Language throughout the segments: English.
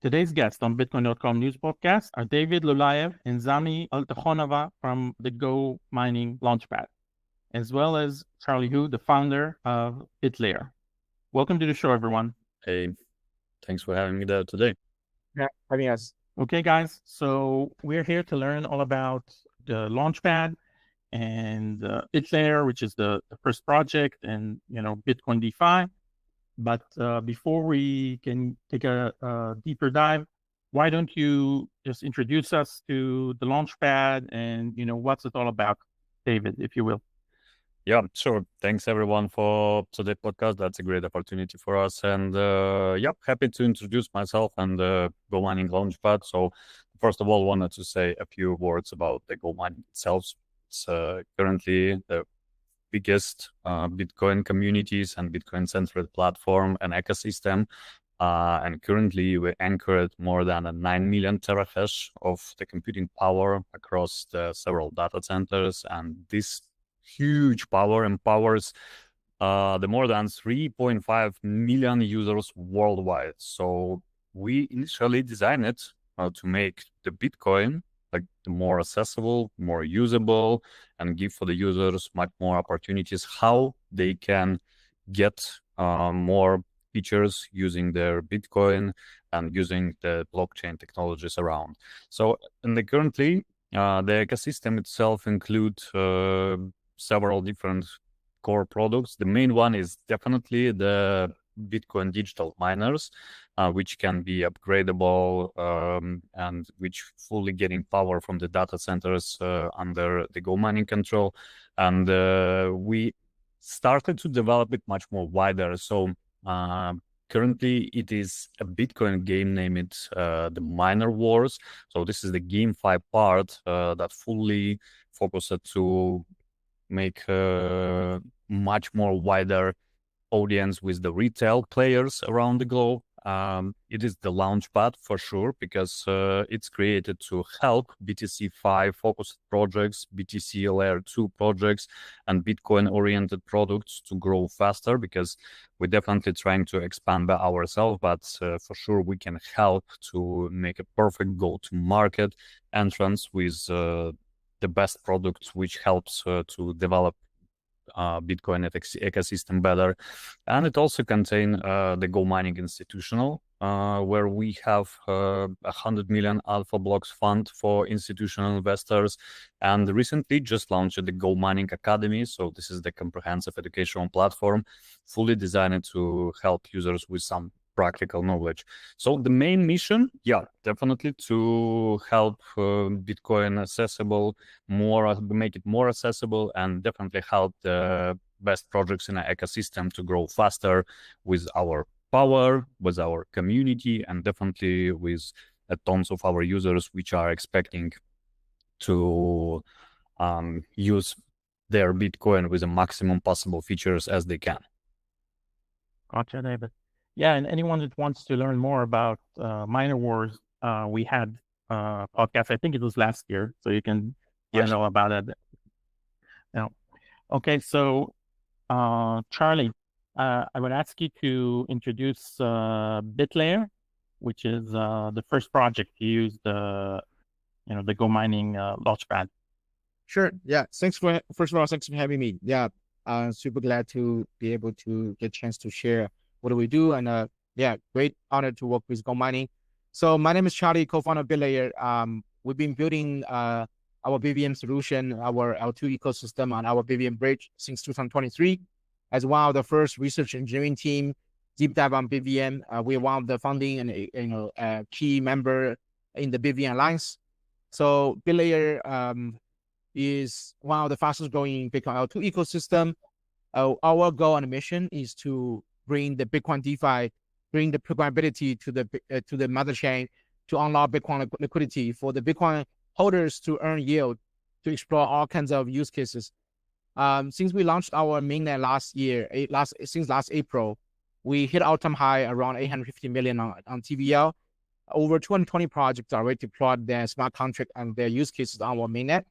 Today's guests on Bitcoin.com news podcast are David Lulayev and Zami Altachonova from the GoMining Launchpad, as well as Charlie Hu, the founder of BitLayer. Welcome to the show, everyone. Hey, thanks for having me there today. Yeah, having us. Okay, guys. So we're here to learn all about the Launchpad and BitLayer, which is the first project, and Bitcoin DeFi. But before we can take a deeper dive, why don't you just introduce us to the Launchpad and what's it all about, David, if you will. Yeah, sure. Thanks everyone for today's podcast. That's a great opportunity for us. And happy to introduce myself and the GoMining Launchpad. So first of all, wanted to say a few words about the GoMining itself. It's currently the biggest Bitcoin communities and Bitcoin-centric platform and ecosystem. And currently we anchored more than 9 million terahash of the computing power across the several data centers. And this huge power empowers the more than 3.5 million users worldwide. So we initially designed it to make the Bitcoin more accessible, more usable, and give for the users much more opportunities how they can get more features using their Bitcoin and using the blockchain technologies around. So currently, the ecosystem itself includes several different core products. The main one is definitely the Bitcoin digital miners, which can be upgradable and which fully getting power from the data centers under the GoMining control. And we started to develop it much more wider. So currently it is a Bitcoin game named the Miner Wars. So this is the GameFi part that fully focused to make much more wider audience with the retail players around the globe. It is the launchpad for sure, because it's created to help BTCFi focused projects, BTC Layer 2 projects, and Bitcoin-oriented products to grow faster, because we're definitely trying to expand by ourselves, but for sure we can help to make a perfect go-to-market entrance with the best products, which helps to develop Bitcoin ecosystem better. And it also contains the GoMining Institutional, where we have 100 million Alpha Blocks fund for institutional investors, and recently just launched the GoMining Academy. So this is the comprehensive educational platform fully designed to help users with some practical knowledge. So the main mission, definitely to help Bitcoin accessible more, make it more accessible, and definitely help the best projects in our ecosystem to grow faster with our power, with our community, and definitely with tons of our users which are expecting to use their Bitcoin with the maximum possible features as they can. Gotcha, David. Yeah, and anyone that wants to learn more about Miner Wars, we had a podcast, I think it was last year, so you can find all about it. Okay, so Charlie, I would ask you to introduce BitLayer, which is the first project to use the GoMining Launchpad. Sure. Yeah. First of all, thanks for having me. Yeah. Super glad to be able to get a chance to share what do we do, and great honor to work with GoMining. So my name is Charlie, co-founder of BitLayer. We've been building our BitVM solution, our L2 ecosystem on our BitVM bridge since 2023. As one of the first research engineering team deep dive on BitVM, we're one of the founding and key member in the BitVM Alliance. So BitLayer is one of the fastest growing Bitcoin L2 ecosystem. Our goal and mission is to bring the Bitcoin DeFi, bring the programmability to the mother chain to unlock Bitcoin liquidity for the Bitcoin holders to earn yield, to explore all kinds of use cases. Since we launched our mainnet since last April, we hit all-time high around 850 million on TVL. Over 220 projects already deployed their smart contract and their use cases on our mainnet.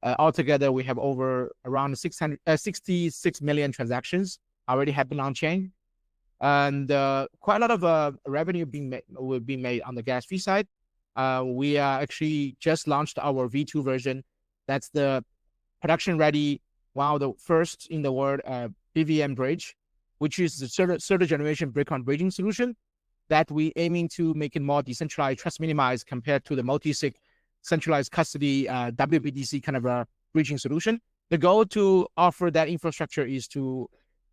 Altogether, we have over around 66 million transactions already happened on chain. and quite a lot of revenue will be made on the gas fee side. We actually just launched our V2 version. That's the production ready, one of the first in the world BVM bridge, which is the third generation Bitcoin bridging solution that we aiming to make it more decentralized, trust minimized compared to the multi-sig centralized custody WBTC kind of a bridging solution. The goal to offer that infrastructure is to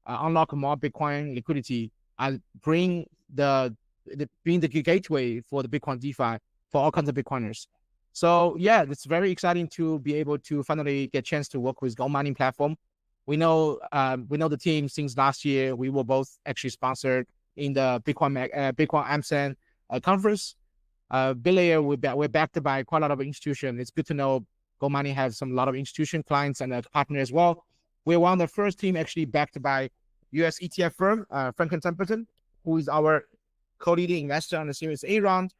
unlock more Bitcoin liquidity and bring being the gateway for the Bitcoin DeFi for all kinds of Bitcoiners. So yeah, it's very exciting to be able to finally get a chance to work with GoMining platform. We know the team since last year. We were both actually sponsored in the Bitcoin Amsterdam conference. BitLayer, we're backed by quite a lot of institutions. It's good to know GoMining has a lot of institution clients and a partner as well. We're one of the first team actually backed by US ETF firm, Franklin Templeton, who is our co-leading investor on the Series A round.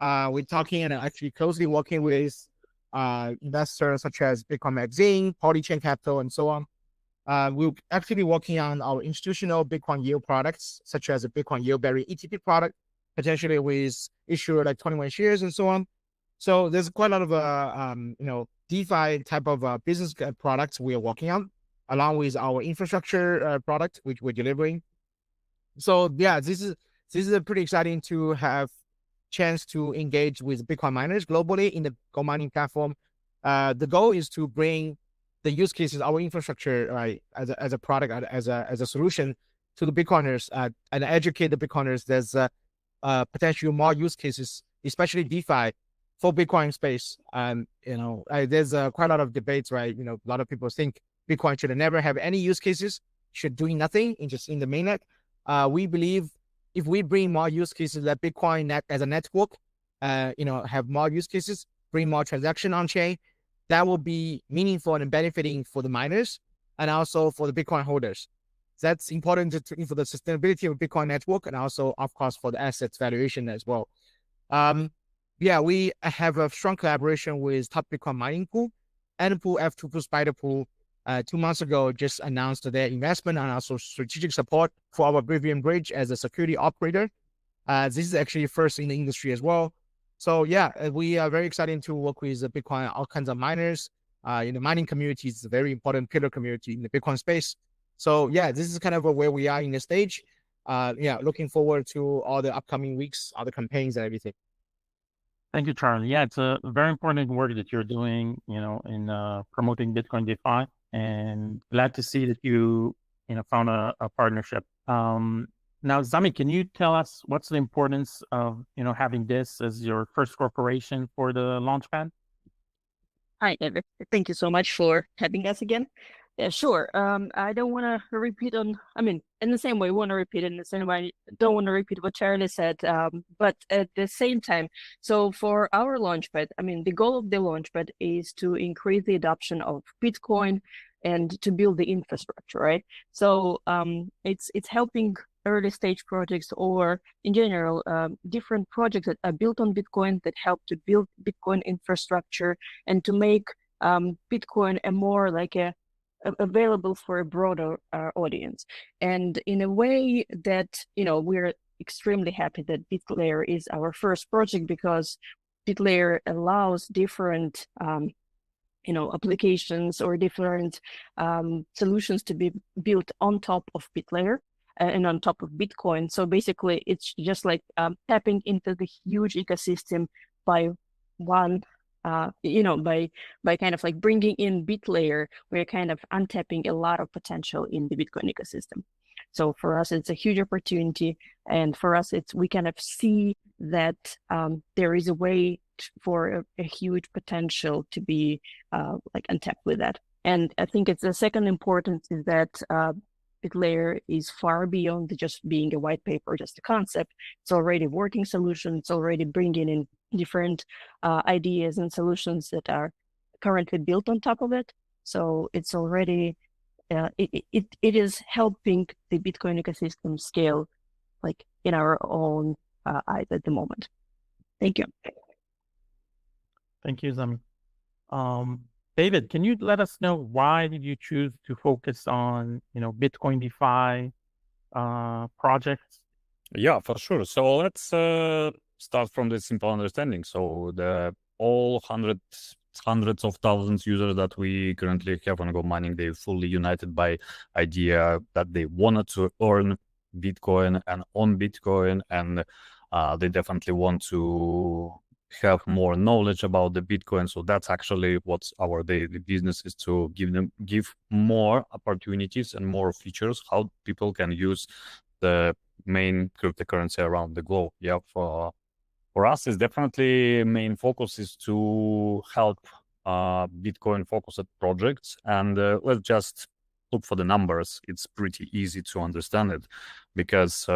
We're talking and actually closely working with investors such as Bitcoin Magazine, Polychain Capital, and so on. We're actually working on our institutional Bitcoin yield products, such as a Bitcoin yield bearing ETP product, potentially with issuer like 21 shares and so on. So there's quite a lot of DeFi type of business products we are working on, along with our infrastructure product which we're delivering. So yeah, this is a pretty exciting to have chance to engage with Bitcoin miners globally in the GoMining platform. The goal is to bring the use cases, our infrastructure, right, as a product, as a solution to the Bitcoiners, and educate the Bitcoiners. There's potentially more use cases, especially DeFi for Bitcoin space. There's quite a lot of debates, right? A lot of people think Bitcoin should never have any use cases, should doing nothing just in the mainnet. We believe if we bring more use cases that Bitcoin as a network, have more use cases, bring more transaction on chain, that will be meaningful and benefiting for the miners and also for the Bitcoin holders. That's important for the sustainability of Bitcoin network and also, of course, for the assets valuation as well. We have a strong collaboration with top Bitcoin mining pool, N-Pool, F2 Pool, Spider Pool. 2 months ago, just announced their investment and also strategic support for our BitVM bridge as a security operator. This is actually first in the industry as well. So yeah, we are very excited to work with Bitcoin, all kinds of miners. In the mining community, it's a very important pillar community in the Bitcoin space. So yeah, this is kind of where we are in the stage. Looking forward to all the upcoming weeks, all the campaigns and everything. Thank you, Charlie. Yeah, it's a very important work that you're doing, in promoting Bitcoin DeFi, and glad to see that you found a partnership. Now, Zami, can you tell us what's the importance of, having this as your first corporation for the Launchpad? Hi, Ever. Thank you so much for having us again. Yeah, sure. I don't want to repeat in the same way, want to repeat it in the same way. Don't want to repeat what Charlie said. But at the same time, so for our Launchpad, the goal of the Launchpad is to increase the adoption of Bitcoin and to build the infrastructure, right? So it's helping early stage projects or in general different projects that are built on Bitcoin that help to build Bitcoin infrastructure and to make Bitcoin a more like available for a broader audience. And in a way that we're extremely happy that BitLayer is our first project, because BitLayer allows different applications or different solutions to be built on top of BitLayer and on top of Bitcoin. So basically, it's just like tapping into the huge ecosystem by one, by kind of like bringing in BitLayer, we're kind of untapping a lot of potential in the Bitcoin ecosystem. So for us, it's a huge opportunity, and for us, we kind of see that there is a way for a huge potential to be untapped with that. And I think it's the second importance is that BitLayer is far beyond just being a white paper, just a concept. It's already working solution. It's already bringing in different ideas and solutions that are currently built on top of it. So it's already, it is helping the Bitcoin ecosystem scale like in our own eyes at the moment. Thank you. Thank you, Zami. David, can you let us know why did you choose to focus on, Bitcoin DeFi projects? Yeah, for sure. So let's start from the simple understanding. So the all hundreds of thousands users that we currently have on GoMining, they fully united by idea that they wanted to earn Bitcoin and own Bitcoin, and they definitely want to have more knowledge about the Bitcoin. So that's actually what our daily business is, to give more opportunities and more features how people can use the main cryptocurrency around the globe. Yeah, for us, it's definitely main focus is to help Bitcoin focused projects, and let's just look for the numbers. It's pretty easy to understand it, because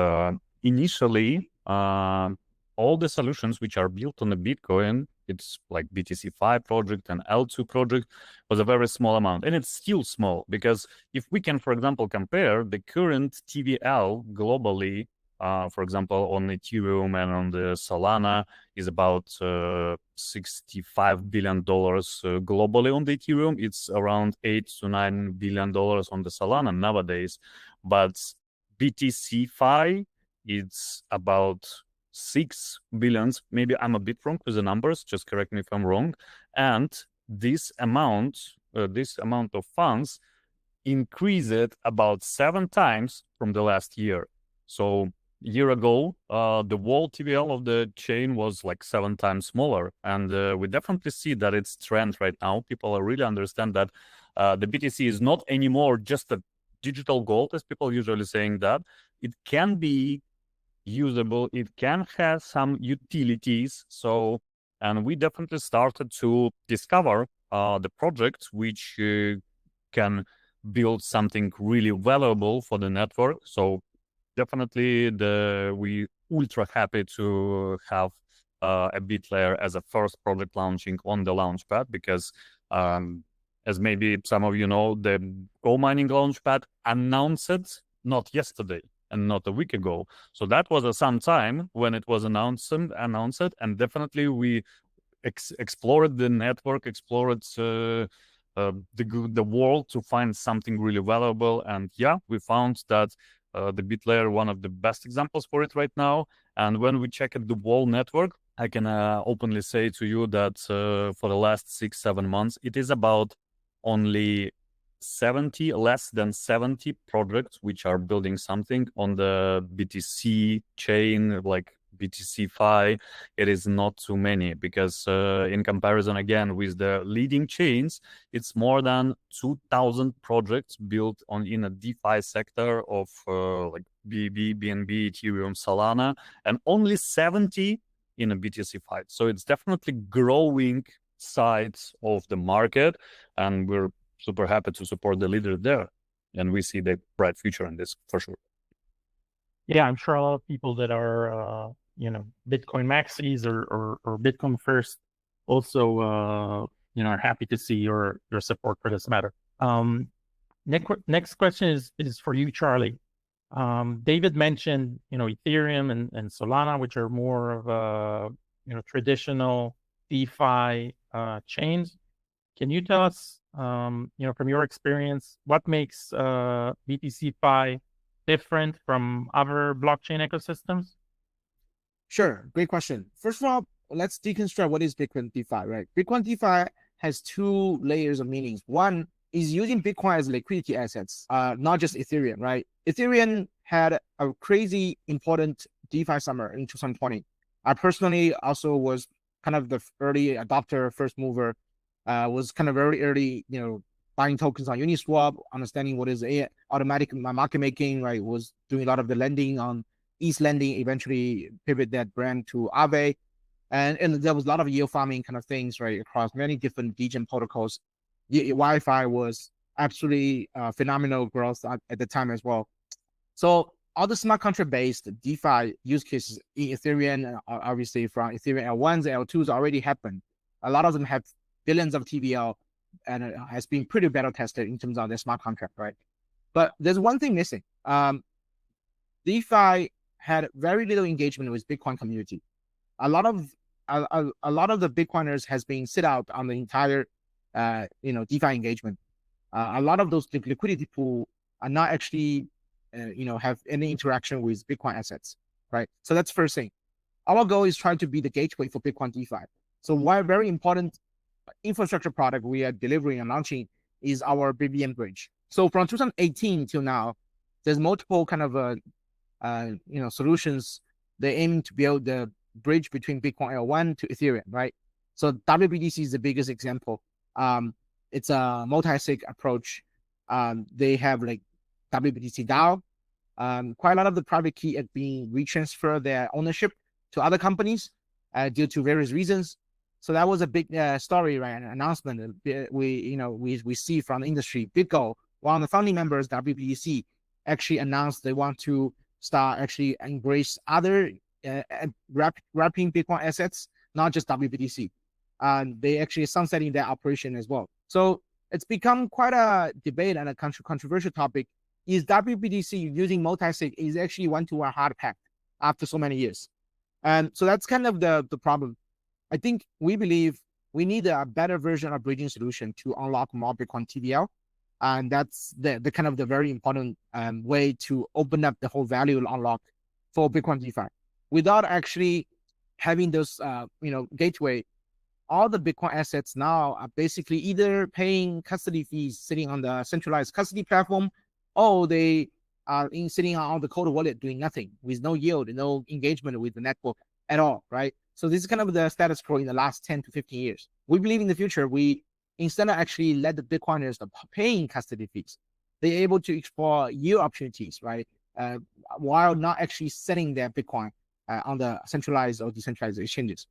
initially all the solutions which are built on the Bitcoin, it's like BTCFi project and L2 project, was a very small amount, and it's still small, because if we can, for example, compare the current TVL globally, for example, on Ethereum and on the Solana, is about $65 billion globally on the Ethereum. It's around $8 to $9 billion on the Solana nowadays. But BTCFi, it's about 6 billions. Maybe I'm a bit wrong with the numbers. Just correct me if I'm wrong. And this amount of funds increased about 7 times from the last year. So year ago, the whole TVL of the chain was like 7 times smaller, and we definitely see that it's trend right now. People really understand that the BTC is not anymore just a digital gold, as people usually saying that. It can be usable, it can have some utilities. So, and we definitely started to discover the projects which can build something really valuable for the network. So definitely we ultra happy to have a BitLayer as a first project launching on the Launchpad, because as maybe some of you know, the GoMining Launchpad announced not yesterday and not a week ago. So that was some time when it was announced, and definitely we explored the network, explored the world to find something really valuable. And yeah, we found that the BitLayer, one of the best examples for it right now. And when we checked the whole network, I can openly say to you that for the last 6-7 months, it is about only less than 70 projects which are building something on the BTC chain, like BTCFi. It is not too many, because in comparison again with the leading chains, it's more than 2,000 projects built in a DeFi sector of like BNB, Ethereum, Solana, and only 70 in a BTCFi. So it's definitely growing sides of the market, and we're super happy to support the leader there, and we see the bright future in this for sure. Yeah, I'm sure a lot of people that are Bitcoin maxis or Bitcoin first also are happy to see your support for this matter. Next question is for you, Charlie. David mentioned Ethereum and Solana, which are more of traditional DeFi chains. Can you tell us, from your experience, what makes BTCFi different from other blockchain ecosystems? Sure, great question. First of all, let's deconstruct what is Bitcoin DeFi, right? Bitcoin DeFi has 2 layers of meanings. One is using Bitcoin as liquidity assets, not just Ethereum, right? Ethereum had a crazy important DeFi summer in 2020. I personally also was kind of the early adopter, first mover, was kind of very early, buying tokens on Uniswap, understanding what is automatic market making, right? Was doing a lot of the lending on East Lending, eventually pivot that brand to Aave. And there was a lot of yield farming kind of things, right, across many different degen protocols. Wi-Fi was absolutely phenomenal growth at the time as well. So all the smart contract based DeFi use cases in Ethereum, obviously from Ethereum L1s, L2s already happened. A lot of them have billions of TVL, and it has been pretty battle tested in terms of their smart contract, right? But there's one thing missing. DeFi had very little engagement with Bitcoin community. A lot of the Bitcoiners has been sit out on the entire DeFi engagement. A lot of those liquidity pool are not actually have any interaction with Bitcoin assets, right? So that's first thing. Our goal is trying to be the gateway for Bitcoin DeFi. So one very important infrastructure product we are delivering and launching is our BitVM bridge. So from 2018 till now, there's multiple kind of solutions. They aim to build the bridge between Bitcoin L1 to Ethereum, right? So WBTC is the biggest example. It's a multi-sig approach. They have like WBTC DAO. Quite a lot of the private key are being retransferred their ownership to other companies due to various reasons. So that was a big story, right? An announcement we see from the industry. BitGo, one of the founding members, WBTC, actually announced they want to start actually embrace other wrapping Bitcoin assets, not just WBTC. And they actually sunsetting their operation as well. So it's become quite a debate and a controversial topic. Is WBTC using multi-sig is actually went to a hard path after so many years. And so that's kind of the problem. I think we believe we need a better version of bridging solution to unlock more Bitcoin TVL. And that's the kind of the very important way to open up the whole value unlock for Bitcoin DeFi. Without actually having those, gateway, all the Bitcoin assets now are basically either paying custody fees sitting on the centralized custody platform, or they are sitting on the cold wallet doing nothing with no yield, no engagement with the network at all, right? So this is kind of the status quo in the last 10 to 15 years. We believe in the future, instead of actually let the Bitcoiners paying custody fees, they're able to explore yield opportunities, right? While not actually selling their Bitcoin on the centralized or decentralized exchanges.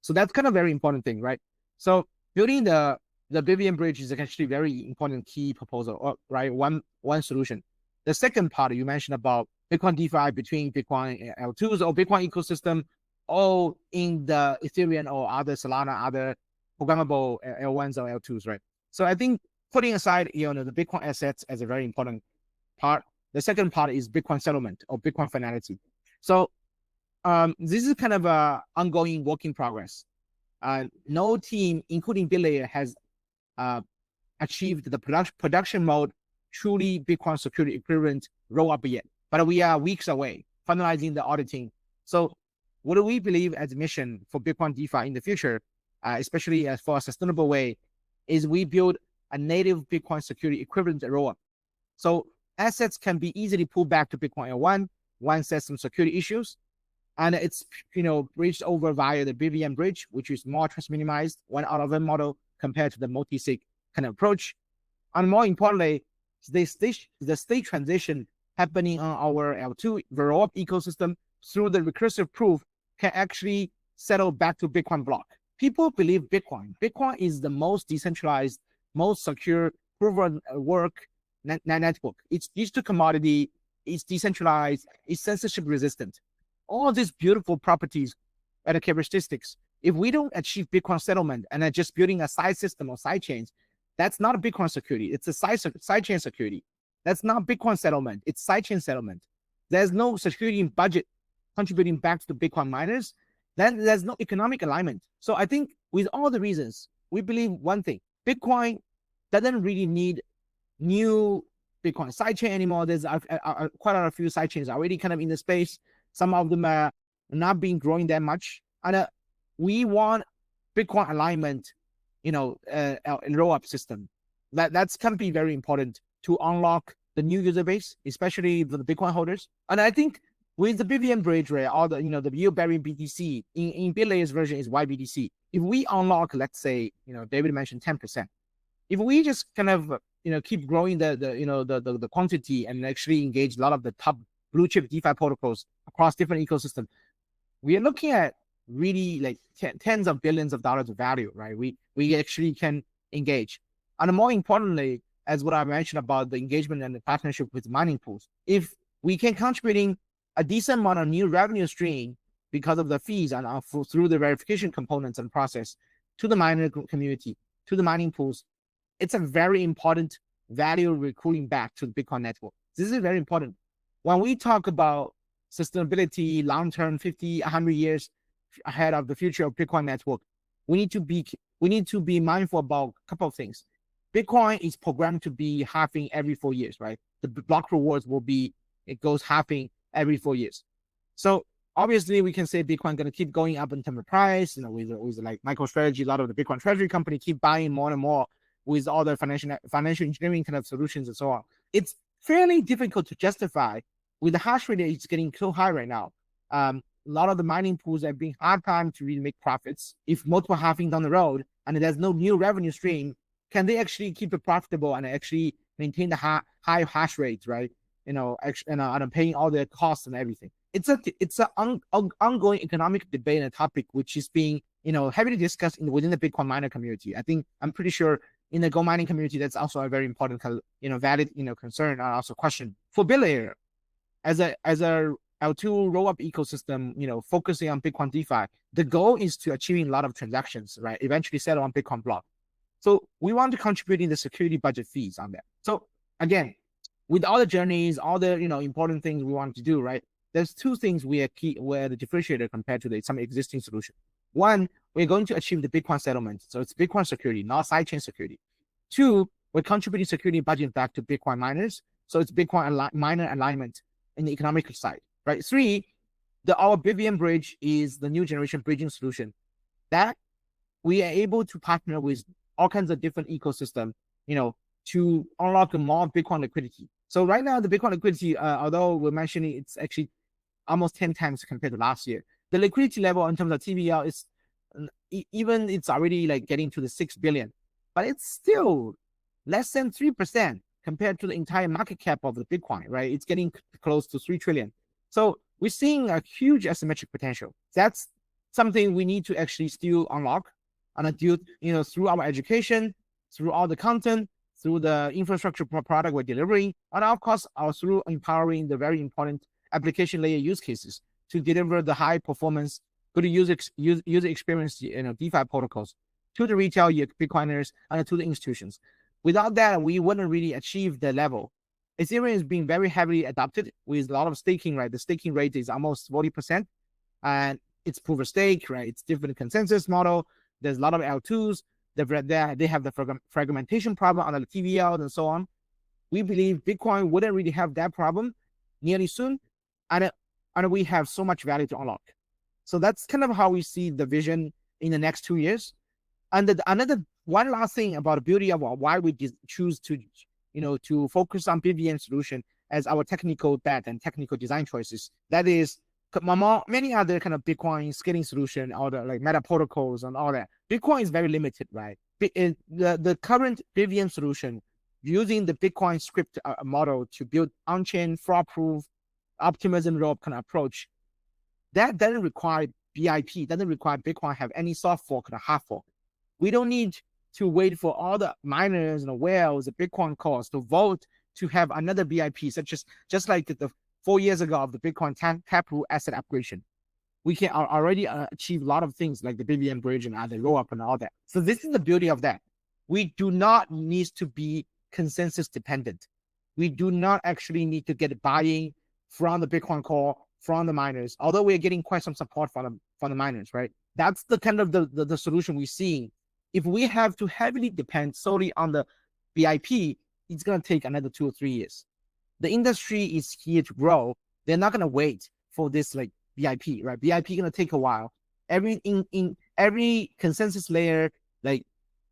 So that's kind of very important thing, right? So building the BitVM bridge is actually very important key proposal, right? One solution. The second part you mentioned about Bitcoin DeFi between Bitcoin L2s or Bitcoin ecosystem, or in the Ethereum or other Solana, other programmable L1s or L2s, right? So I think putting aside the Bitcoin assets as a very important part, the second part is Bitcoin settlement or Bitcoin finality. So this is kind of a ongoing work in progress. No team, including BitLayer, has achieved the production mode truly Bitcoin security equivalent roll up yet, but we are weeks away finalizing the auditing. So what do we believe as a mission for Bitcoin DeFi in the future, especially for a sustainable way, is we build a native Bitcoin security equivalent rollup. So assets can be easily pulled back to Bitcoin L1 once there's some security issues, and it's bridged over via the BitVM bridge, which is more trust minimized, one out of M model compared to the multi-sig kind of approach. And more importantly, the state transition happening on our L2 rollup ecosystem through the recursive proof can actually settle back to Bitcoin block. People believe Bitcoin is the most decentralized, most secure proof of work network. It's digital commodity, it's decentralized, it's censorship resistant. All these beautiful properties and characteristics. If we don't achieve Bitcoin settlement and are just building a side system or side chains, that's not a Bitcoin security. It's a side chain security. That's not Bitcoin settlement. It's side chain settlement. There's no security budget contributing back to the Bitcoin miners. Then there's no economic alignment. So I think with all the reasons, we believe one thing: Bitcoin doesn't really need new Bitcoin sidechain anymore. There's quite a few sidechains already kind of in the space. Some of them are not being growing that much. And we want Bitcoin alignment, roll-up system. That's going to be very important to unlock the new user base, especially the Bitcoin holders. And I think with the BitVM bridge, right, all the the yield-bearing BTC in BitLayer's version is YBTC. If we unlock, let's say, David mentioned 10%. If we just kind of keep growing the quantity and actually engage a lot of the top blue chip DeFi protocols across different ecosystems, we are looking at really like tens of billions of dollars of value, right? We actually can engage. And more importantly, as what I mentioned about the engagement and the partnership with mining pools, if we can contributing a decent amount of new revenue stream because of the fees and through the verification components and process to the miner community, to the mining pools, it's a very important value recruiting back to the Bitcoin network. This is very important. When we talk about sustainability, long-term, 50, 100 years ahead of the future of Bitcoin network, we need to be mindful about a couple of things. Bitcoin is programmed to be halving every 4 years, right? The block rewards will be it goes halving every 4 years. So obviously we can say Bitcoin going to keep going up in terms of price, with like MicroStrategy, a lot of the Bitcoin treasury company keep buying more and more with all the financial engineering kind of solutions and so on. It's fairly difficult to justify with the hash rate it's getting so high right now. A lot of the mining pools are being hard time to really make profits. If multiple halving down the road and there's no new revenue stream, can they actually keep it profitable and actually maintain the high hash rate, right? And paying all their costs and everything. It's an ongoing economic debate and a topic which is being heavily discussed within the Bitcoin miner community. I'm pretty sure in the Go mining community that's also a very important valid concern and also question for BitLayer as a L2 rollup ecosystem, focusing on Bitcoin DeFi. The goal is to achieving a lot of transactions, right? Eventually settle on Bitcoin block. So we want to contribute in the security budget fees on that. So again, with all the journeys, all the important things we want to do, right? There's two things we're the differentiator compared to some existing solution. One, we're going to achieve the Bitcoin settlement. So it's Bitcoin security, not sidechain security. Two, we're contributing security budget back to Bitcoin miners. So it's Bitcoin miner alignment in the economical side, right? Three, our BitVM bridge is the new generation bridging solution that we are able to partner with all kinds of different ecosystem, to unlock more Bitcoin liquidity. So right now, the Bitcoin liquidity, although we're mentioning it's actually almost 10 times compared to last year, the liquidity level in terms of TVL is even it's already like getting to the 6 billion, but it's still less than 3% compared to the entire market cap of the Bitcoin, right? It's getting close to 3 trillion. So we're seeing a huge asymmetric potential. That's something we need to actually still unlock and do, through our education, through all the content, through the infrastructure product we're delivering, and of course, through empowering the very important application layer use cases to deliver the high performance, good user experience, DeFi protocols to the retail Bitcoiners and to the institutions. Without that, we wouldn't really achieve the level. Ethereum is being very heavily adopted with a lot of staking, right? The staking rate is almost 40%, and it's proof of stake, right? It's different consensus model. There's a lot of L2s. They have the fragmentation problem on the TVL and so on. We believe Bitcoin wouldn't really have that problem nearly soon, and we have so much value to unlock. So that's kind of how we see the vision in the next 2 years. And one last thing about the beauty of why we choose to focus on BitVM solution as our technical bet and technical design choices. That is, many other kind of Bitcoin scaling solution, all the like meta protocols and all that. Bitcoin is very limited, right? The current BitVM solution using the Bitcoin script model to build on-chain fraud-proof optimism rope kind of approach, that doesn't require BIP, doesn't require Bitcoin have any soft fork or hard fork. We don't need to wait for all the miners and the whales, the Bitcoin cores to vote to have another BIP, just like the 4 years ago of the Bitcoin taproot asset upgradation. We can already achieve a lot of things like the BitVM bridge and other roll up and all that. So this is the beauty of that. We do not need to be consensus dependent. We do not actually need to get buying from the Bitcoin core, from the miners, although we're getting quite some support from the miners, right? That's the kind of the solution we're seeing. If we have to heavily depend solely on the BIP, it's going to take another 2 or 3 years. The industry is here to grow. They're not going to wait for this like BIP, right? BIP going to take a while. Every consensus layer, like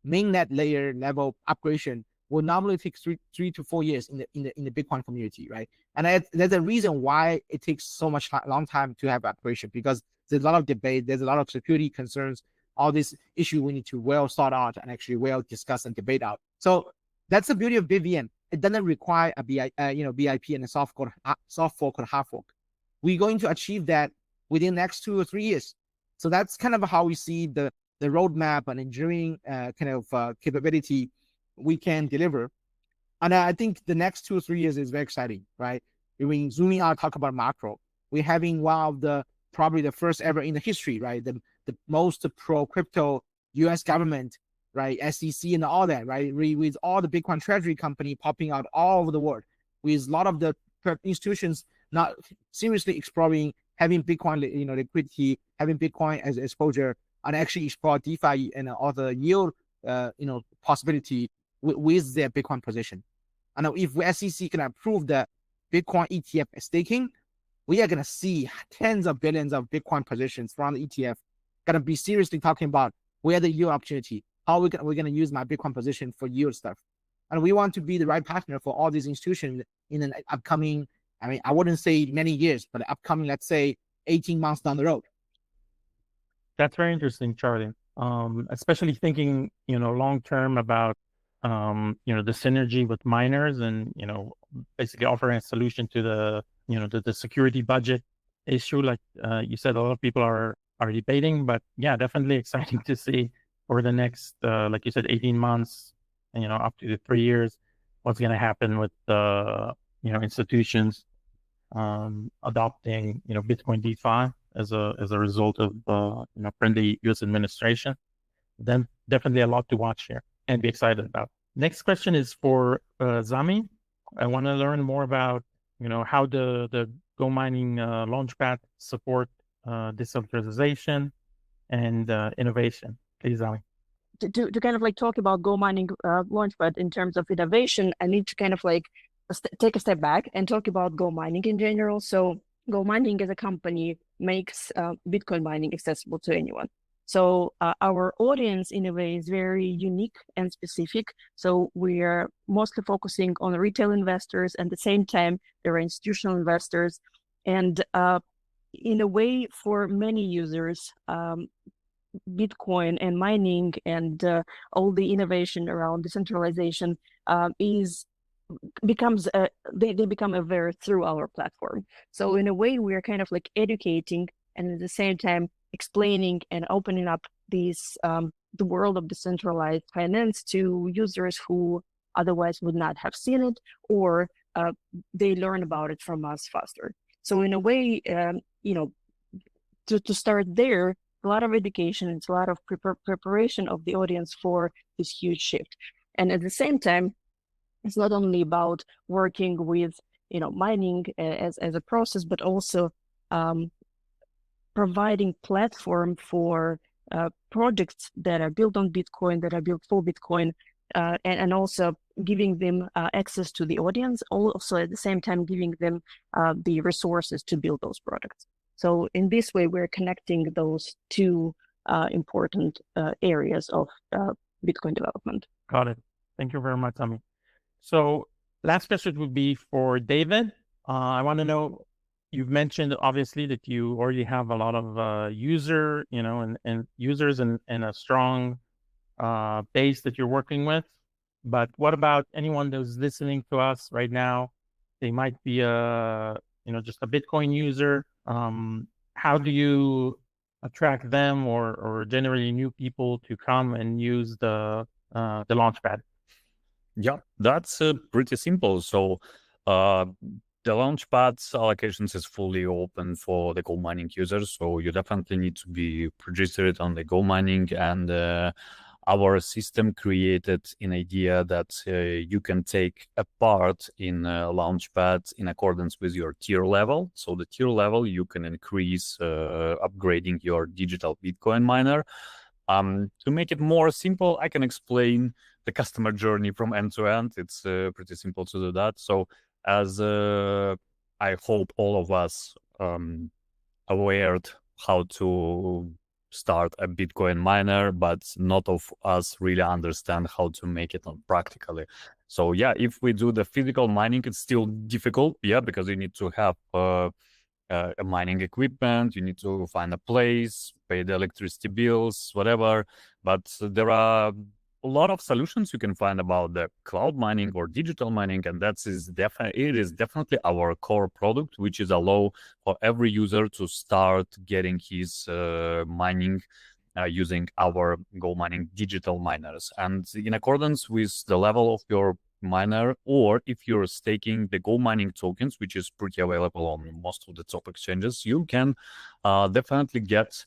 mainnet layer level upgradation, will normally take 3 to 4 years in the Bitcoin community, right? And there's a reason why it takes so much long time to have upgradation, because there's a lot of debate, there's a lot of security concerns, all this issue we need to well sort out and actually well discuss and debate out. So that's the beauty of BitVM. It doesn't require a BIP and a soft fork or hard fork. We're going to achieve that within the next 2 or 3 years. So that's kind of how we see the roadmap and engineering capability we can deliver. And I think the next 2 or 3 years is very exciting, right? When zooming out, talk about macro, we're having one of probably the first ever in the history, right? The most pro-crypto US government, right? SEC and all that, right? With all the Bitcoin treasury company popping out all over the world, with a lot of the institutions not seriously exploring having Bitcoin, liquidity, having Bitcoin as exposure, and actually explore DeFi and other yield, possibility with their Bitcoin position. And if SEC can approve the Bitcoin ETF staking, we are going to see tens of billions of Bitcoin positions from the ETF. Going to be seriously talking about where the yield opportunity, how we're going to use my Bitcoin position for yield stuff. And we want to be the right partner for all these institutions in an upcoming, I mean, I wouldn't say many years, but upcoming, let's say 18 months down the road. That's very interesting, Charlie. Especially thinking, long term about, the synergy with miners and, basically offering a solution to the security budget issue. Like you said, a lot of people are debating, but yeah, definitely exciting to see over the next, like you said, 18 months, up to 3 years, what's going to happen with institutions adopting, Bitcoin DeFi as a result of friendly U.S. administration. Then definitely a lot to watch here and be excited about. Next question is for Zami. I want to learn more about how the GoMining Launchpad support decentralization and innovation. Please, Zami. To kind of like talk about GoMining Launchpad in terms of innovation, I need to kind of like take a step back and talk about GoMining in general. So GoMining as a company makes Bitcoin mining accessible to anyone. So our audience in a way is very unique and specific. So we are mostly focusing on retail investors, and at the same time, there are institutional investors. And in a way, for many users, Bitcoin and mining and all the innovation around decentralization becomes they become aware through our platform. So in a way, we are kind of like educating and at the same time explaining and opening up these the world of decentralized finance to users who otherwise would not have seen it, or they learn about it from us faster. So in a way, to start there, a lot of education, it's a lot of preparation of the audience for this huge shift. And at the same time, it's not only about working with, mining as a process, but also providing platform for projects that are built on Bitcoin, that are built for Bitcoin, and also giving them access to the audience, also at the same time giving them the resources to build those products. So in this way, we're connecting those two important areas of Bitcoin development. Got it. Thank you very much, Ami. So last question would be for David. I want to know, you've mentioned obviously that you already have a lot of user, and users and a strong base that you're working with. But what about anyone who's listening to us right now? They might be just a Bitcoin user. How do you attract them or generally new people to come and use the Launchpad? Yeah, that's pretty simple. So the Launchpad's allocations is fully open for the GoMining users. So you definitely need to be registered on the GoMining, and our system created an idea that you can take a part in Launchpad in accordance with your tier level. So the tier level, you can increase upgrading your digital Bitcoin miner. To make it more simple, I can explain the customer journey from end to end. It's pretty simple to do that. So as I hope all of us aware how to start a Bitcoin miner, but not of us really understand how to make it practically. So yeah, if we do the physical mining, it's still difficult, because you need to have a mining equipment, you need to find a place, pay the electricity bills, whatever. But there are a lot of solutions you can find about the cloud mining or digital mining, and it is definitely our core product, which is allow for every user to start getting his mining using our GoMining digital miners. And in accordance with the level of your miner, or if you're staking the GoMining tokens, which is pretty available on most of the top exchanges, you can definitely get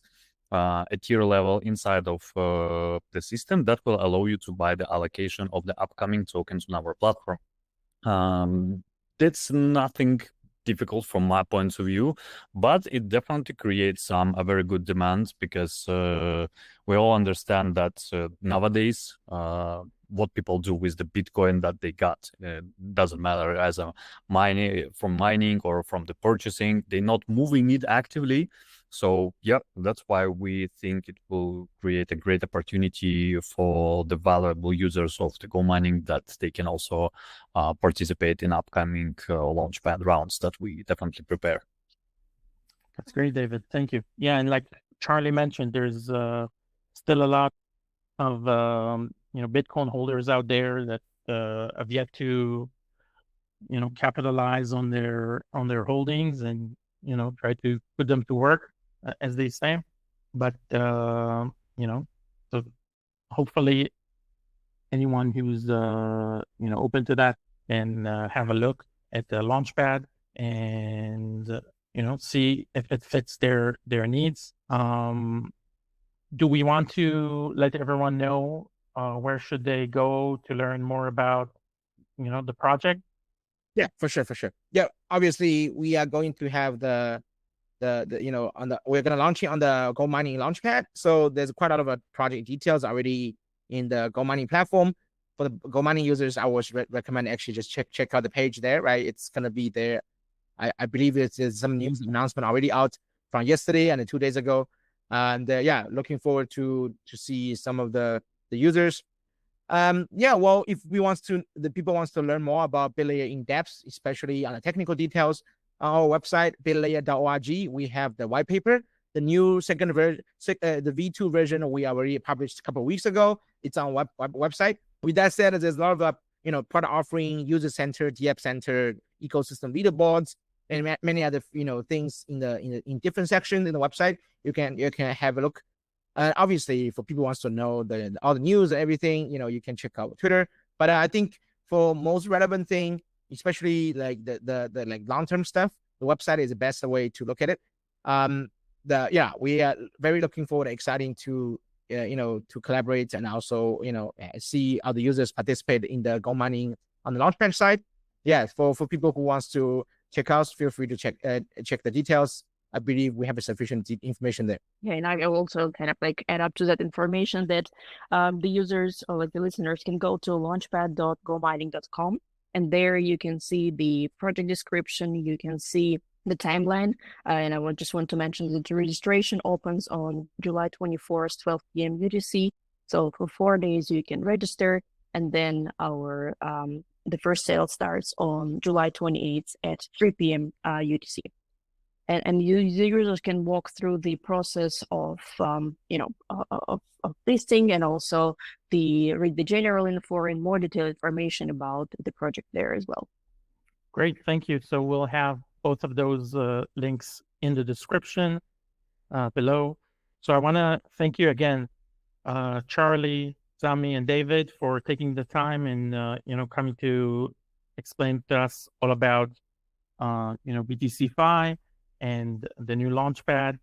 a tier level inside of the system that will allow you to buy the allocation of the upcoming tokens on our platform. That's nothing difficult from my point of view, but it definitely creates a very good demand, because we all understand that nowadays what people do with the Bitcoin that they got. Doesn't matter as a mining or from the purchasing. They're not moving it actively. So yeah, that's why we think it will create a great opportunity for the valuable users of the GoMining, that they can also participate in upcoming launchpad rounds that we definitely prepare. That's great, David. Thank you. Yeah, and like Charlie mentioned, there's still a lot of Bitcoin holders out there that have yet to capitalize on their holdings and try to put them to work, as they say. But so hopefully anyone who's open to that can have a look at the Launchpad and see if it fits their needs. Do we want to let everyone know where should they go to learn more about the project? Yeah, for sure. Yeah, obviously we are going to have we're going to launch it on the GoMining Launchpad. So there's quite a lot of project details already in the GoMining platform. For the GoMining users, I would recommend actually just check out the page there, right? It's going to be there. I believe there's some news announcement already out from yesterday and 2 days ago. And looking forward to see some of the users. Well, if the people wants to learn more about BitLayer in depth, especially on the technical details, on our website, bitlayer.org, we have the white paper, the new second version, the V2 version we already published a couple of weeks ago. It's on website. With that said, there's a lot of product offering, user-centered, DApp-centered, ecosystem leaderboards, and many other things in different sections in the website. You can have a look. Obviously, for people who wants to know all the news and everything, you can check out Twitter. But I think for most relevant thing, especially like the like long-term stuff, the website is the best way to look at it. We are very looking forward, exciting to to collaborate and also see other users participate in the GoMining on the Launchpad side. Yeah, for people who wants to check out, feel free to check the details. I believe we have sufficient information there. Yeah, and I will also kind of like add up to that information that the users or like the listeners can go to launchpad.gomining.com, and there you can see the project description, you can see the timeline, and I just want to mention that the registration opens on July 24th, 12 p.m. UTC. So for 4 days you can register, and then our the first sale starts on July 28th at 3 p.m. UTC. And the users can walk through the process of listing, and also read the general info and more detailed information about the project there as well. Great, thank you. So we'll have both of those links in the description below. So I want to thank you again, Charlie, Sami, and David, for taking the time and coming to explain to us all about BTCFi and the new Launchpad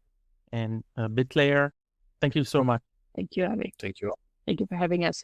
and BitLayer. Thank you so much. Thank you, Avi. Thank you. Thank you for having us.